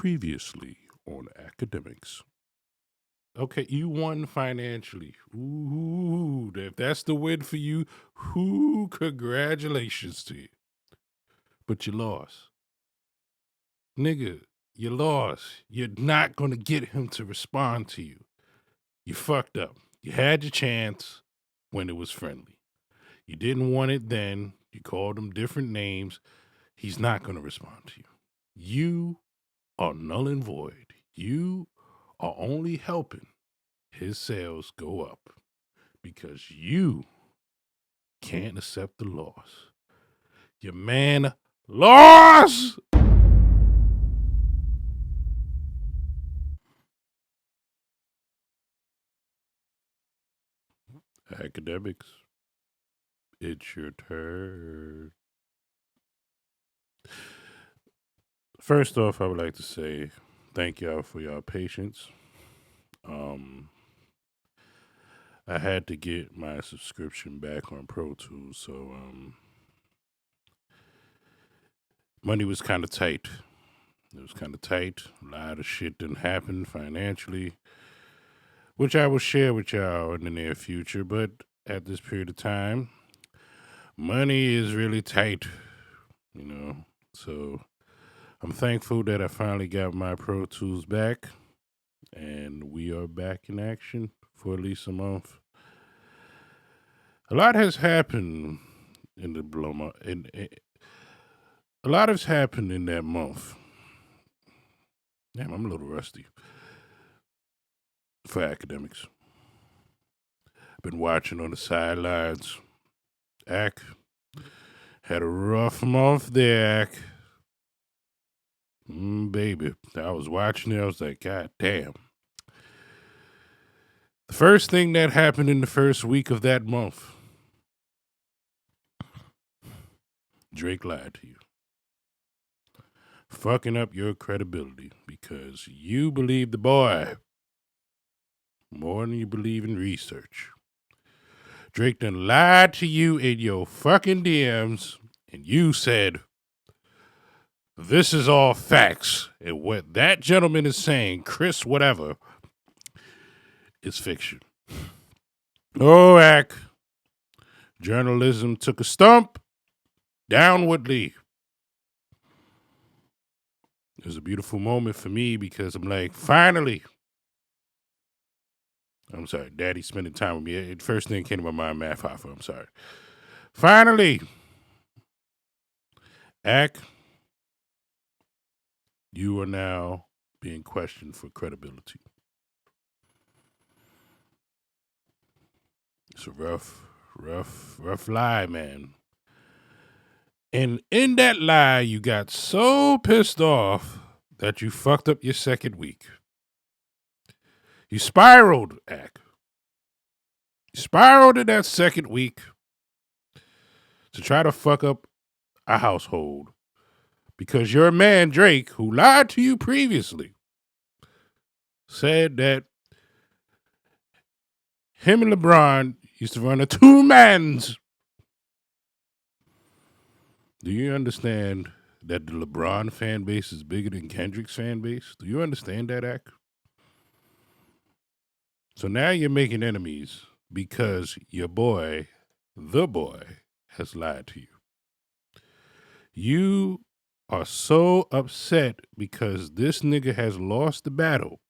Previously on Academics. Okay, you won financially. Ooh, if that's the win for you, congratulations to you. But you lost. Nigga, you lost. You're not going to get him to respond to you. You fucked up. You had your chance when it was friendly. You didn't want it then. You called him different names. He's not going to respond to you. You are null and void. You are only helping his sales go up because you can't accept the loss. Your man lost. Academics, it's your turn. First off, I would like to say thank y'all for y'all patience. Um, I had to get my subscription back on Pro Tools, so money was kind of tight. It was kind of tight. A lot of shit didn't happen financially, which I will share with y'all in the near future. But at this period of time, money is really tight, you know. So I'm thankful that I finally got my Pro Tools back, and we are back in action for at least a month. A lot has happened in the Bloma, and a lot has happened in that month. Damn, I'm a little rusty for academics. I've been watching on the sidelines. Ack had a rough month there, Ack. Baby, I was watching it. I was like, God damn. The first thing that happened in the first week of that month, Drake lied to you, fucking up your credibility because you believe the boy more than you believe in research. Drake done lied to you in your fucking DMs, and you said, this is all facts. And what that gentleman is saying, Chris whatever, is fiction. Oh, Ack. Journalism took a stump downwardly. It was a beautiful moment for me because I'm like, finally. I'm sorry, Daddy spending time with me. The first thing came to my mind, Math Hoffa. I'm sorry. Finally. Ack, you are now being questioned for credibility. It's a rough lie, man. And in that lie, you got so pissed off that you fucked up your second week. You spiraled, Ack. You spiraled in that second week to try to fuck up a household because your man, Drake, who lied to you previously, said that him and LeBron used to run a two-mans. Do you understand that the LeBron fan base is bigger than Kendrick's fan base? Do you understand that, Ack? So now you're making enemies because your boy, the boy, has lied to you. You are so upset because this nigga has lost the battle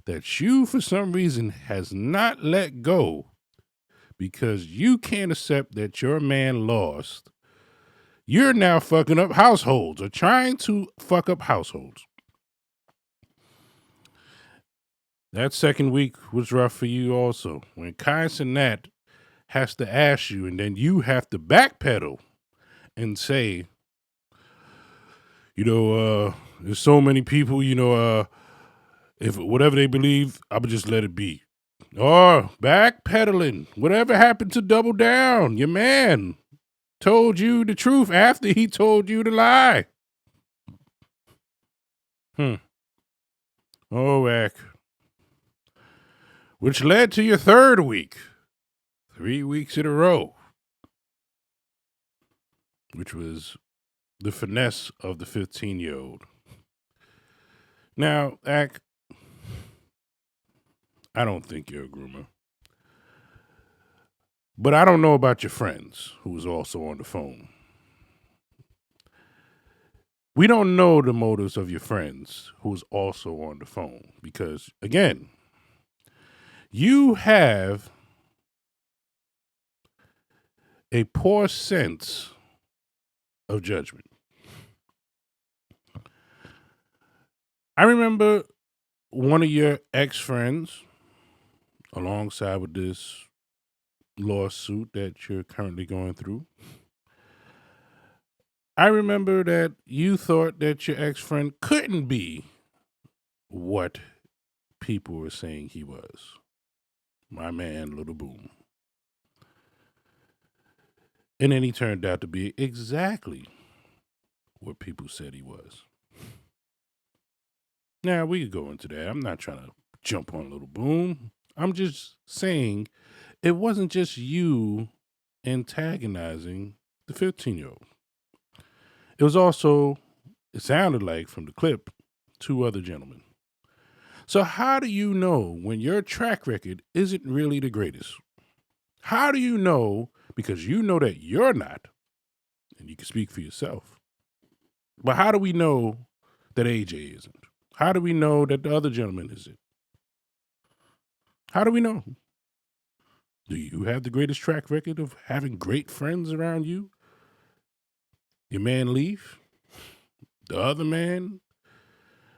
that you, for some reason, has not let go because you can't accept that your man lost. You're now fucking up households or trying to fuck up households. That second week was rough for you also. When Kai Cenat has to ask you and then you have to backpedal and say, there's so many people, if whatever they believe, I would just let it be. Or backpedaling. Whatever happened to double down? Your man told you the truth after he told you the lie. Oh, Ack. Which led to your third week. 3 weeks in a row. Which was the finesse of the 15-year-old. Now, Ak, I don't think you're a groomer. But I don't know about your friends who was also on the phone. We don't know the motives of your friends who's also on the phone because, again, you have a poor sense of judgment. I remember one of your ex friends, alongside with this lawsuit that you're currently going through. I remember that you thought that your ex friend couldn't be what people were saying he was. My man, Little Boom. And then he turned out to be exactly what people said he was. Now, we could go into that. I'm not trying to jump on Little Boom. I'm just saying it wasn't just you antagonizing the 15-year-old. It was also, it sounded like from the clip, two other gentlemen. So, how do you know when your track record isn't really the greatest? How do you know? Because you know that you're not, and you can speak for yourself. But how do we know that AJ isn't? How do we know that the other gentleman isn't? How do we know? Do you have the greatest track record of having great friends around you? Your man Leaf? The other man?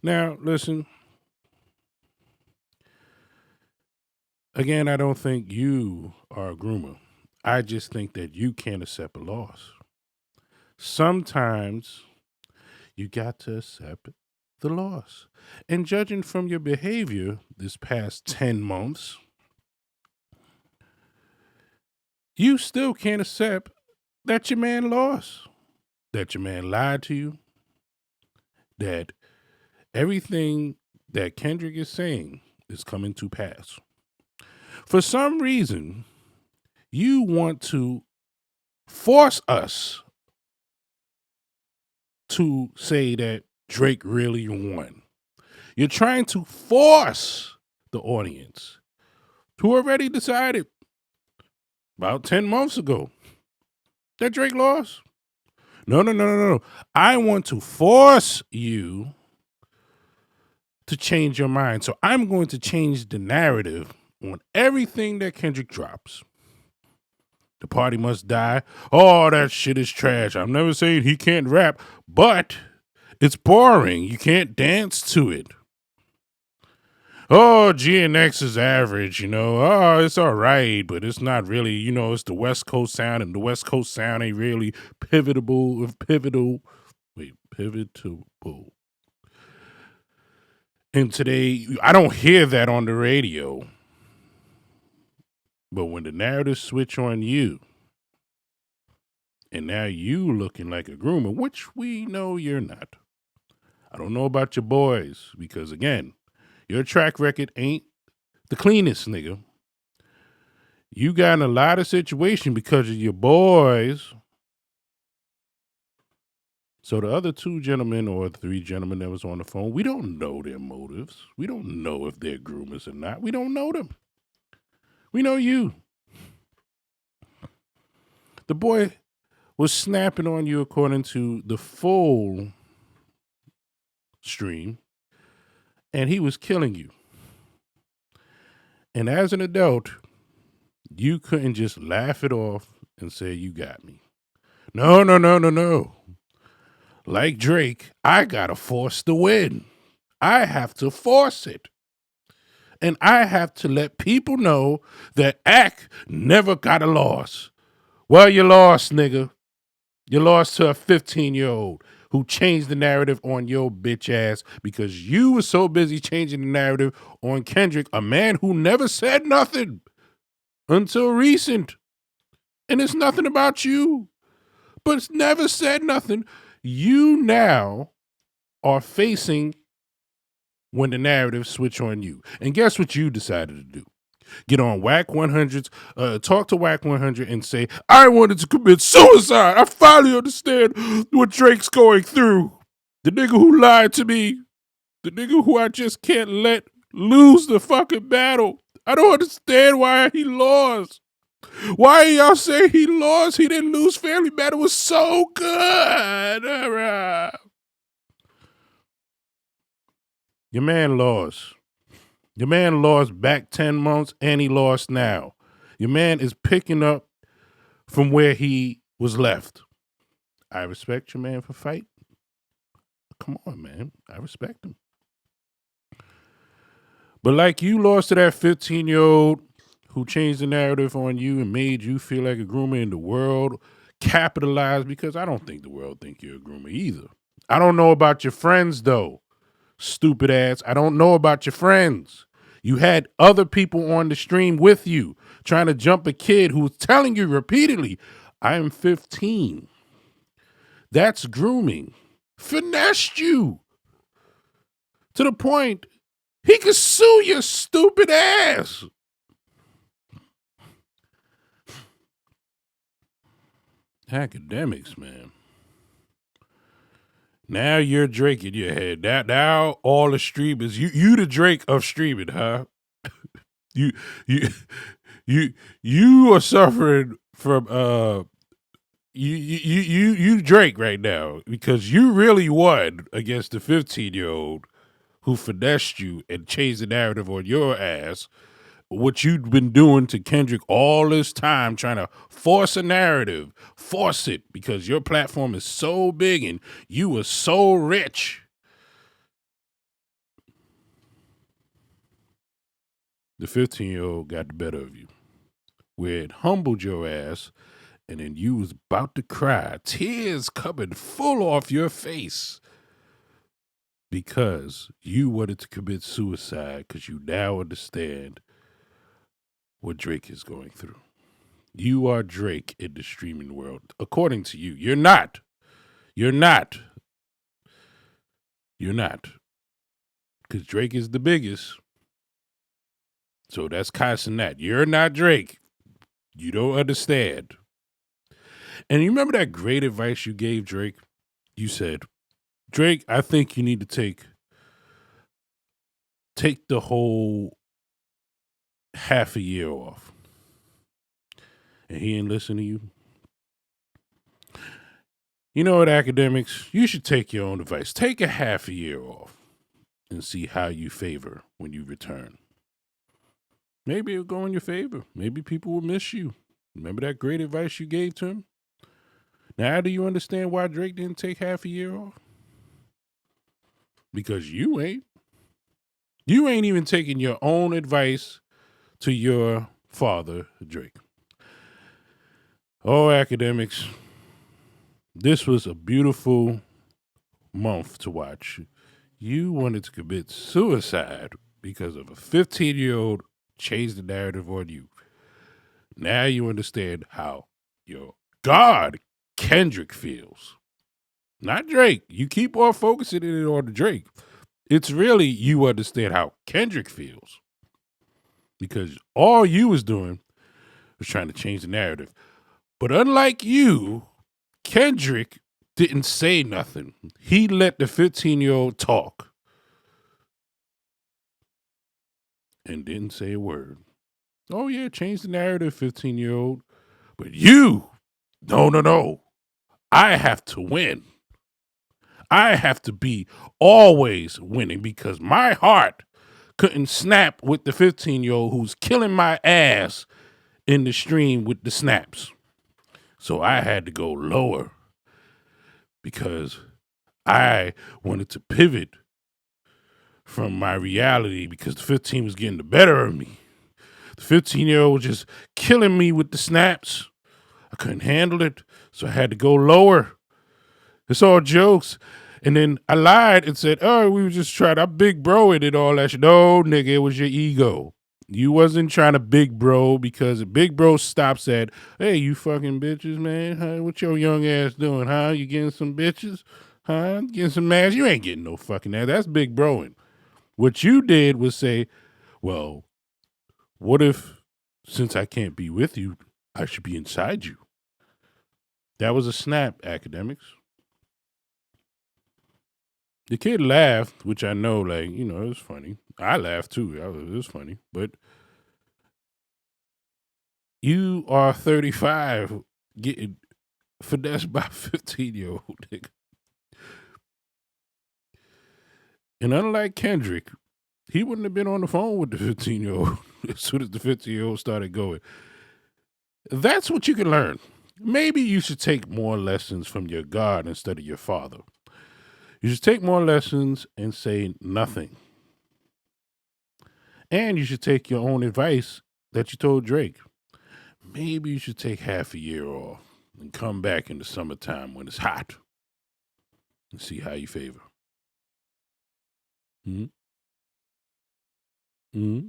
Now, listen. Again, I don't think you are a groomer. I just think that you can't accept a loss. Sometimes you got to accept the loss. And judging from your behavior this past 10 months, you still can't accept that your man lost, that your man lied to you, that everything that Kendrick is saying is coming to pass. For some reason, you want to force us to say that Drake really won. You're trying to force the audience who already decided about 10 months ago that Drake lost. No. I want to force you to change your mind. So I'm going to change the narrative on everything that Kendrick drops. The party must die. Oh, that shit is trash. I'm never saying he can't rap, but it's boring. You can't dance to it. Oh, GNX is average, Oh, it's all right, but it's not really, it's the West Coast sound, and the West Coast sound ain't really pivotal. And today, I don't hear that on the radio. But when the narrative switch on you, and now you looking like a groomer, which we know you're not. I don't know about your boys, because again, your track record ain't the cleanest, nigga. You got in a lot of situation because of your boys. So the other two gentlemen or three gentlemen that was on the phone, we don't know their motives. We don't know if they're groomers or not. We don't know them. We know you. The boy was snapping on you according to the full stream, and he was killing you. And as an adult, you couldn't just laugh it off and say, you got me. No. Like Drake, I gotta force the win. I have to force it. And I have to let people know that Ak never got a loss. Well, you lost, nigga. You lost to a 15-year-old who changed the narrative on your bitch ass because you were so busy changing the narrative on Kendrick, a man who never said nothing until recent. And it's nothing about you, but it's never said nothing. You now are facing when the narrative switch on you. And guess what you decided to do? Get on Whack 100's, talk to Whack 100 and say, I wanted to commit suicide. I finally understand what Drake's going through. The nigga who lied to me. The nigga who I just can't let lose the fucking battle. I don't understand why he lost. Why y'all say he lost? He didn't lose. Family Battle was so good. All right. Your man lost. Your man lost back 10 months and he lost now. Your man is picking up from where he was left. I respect your man for fighting. Come on, man. I respect him. But like you lost to that 15-year-old who changed the narrative on you and made you feel like a groomer in the world, capitalized, because I don't think the world think you're a groomer either. I don't know about your friends, though. Stupid ass. I don't know about your friends. You had other people on the stream with you trying to jump a kid who's telling you repeatedly, I am 15. That's grooming. Finessed you to the point he could sue your stupid ass. Academics, man. Now you're Drake in your head. Now all the streamers, you the Drake of streaming, huh? you you you are suffering from you Drake right now because you really won against the 15-year-old who finessed you and changed the narrative on your ass. What you've been doing to Kendrick all this time, trying to force a narrative, force it because your platform is so big and you were so rich. The 15-year-old got the better of you, where it humbled your ass, and then you was about to cry, tears coming full off your face because you wanted to commit suicide because you now understand what Drake is going through. You are Drake in the streaming world. According to you, you're not. You're not. You're not. Because Drake is the biggest. So that's cussing that. You're not Drake. You don't understand. And you remember that great advice you gave Drake? You said, Drake, I think you need to take the whole half a year off. And he ain't listen to you. You know what, academics? You should take your own advice. Take a half a year off and see how you favor when you return. Maybe it'll go in your favor. Maybe people will miss you. Remember that great advice you gave to him? Now, do you understand why Drake didn't take half a year off? Because you ain't. You ain't even taking your own advice to your father, Drake. Oh, academics, this was a beautiful month to watch. You wanted to commit suicide because of a 15-year-old changed the narrative on you. Now you understand how your God, Kendrick, feels. Not Drake. You keep on focusing it on Drake. It's really you understand how Kendrick feels. Because all you was doing was trying to change the narrative. But unlike you, Kendrick didn't say nothing. He let the 15-year-old talk and didn't say a word. Oh, yeah, change the narrative, 15-year-old. But you, no. I have to win. I have to be always winning because my heart couldn't snap with the 15-year-old who's killing my ass in the stream with the snaps. So I had to go lower because I wanted to pivot from my reality because the 15 was getting the better of me. The 15-year-old was just killing me with the snaps. I couldn't handle it, so I had to go lower. It's all jokes. And then I lied and said, oh, we were just trying to big bro it and all that shit. No, nigga, it was your ego. You wasn't trying to big bro because a big bro stops at, hey, you fucking bitches, man. Huh? What your young ass doing, huh? You getting some bitches? Huh? Getting some ass? You ain't getting no fucking ass. That's big broing. What you did was say, well, what if, since I can't be with you, I should be inside you? That was a snap, academics. The kid laughed, which I know, like, it was funny. I laughed too. It was funny. But you are 35 getting finessed by a 15-year-old nigga. And unlike Kendrick, he wouldn't have been on the phone with the 15-year-old as soon as the 15-year-old started going. That's what you can learn. Maybe you should take more lessons from your God instead of your father. You should take more lessons and say nothing. And you should take your own advice that you told Drake. Maybe you should take half a year off and come back in the summertime when it's hot and see how you favor. Hmm. Hmm.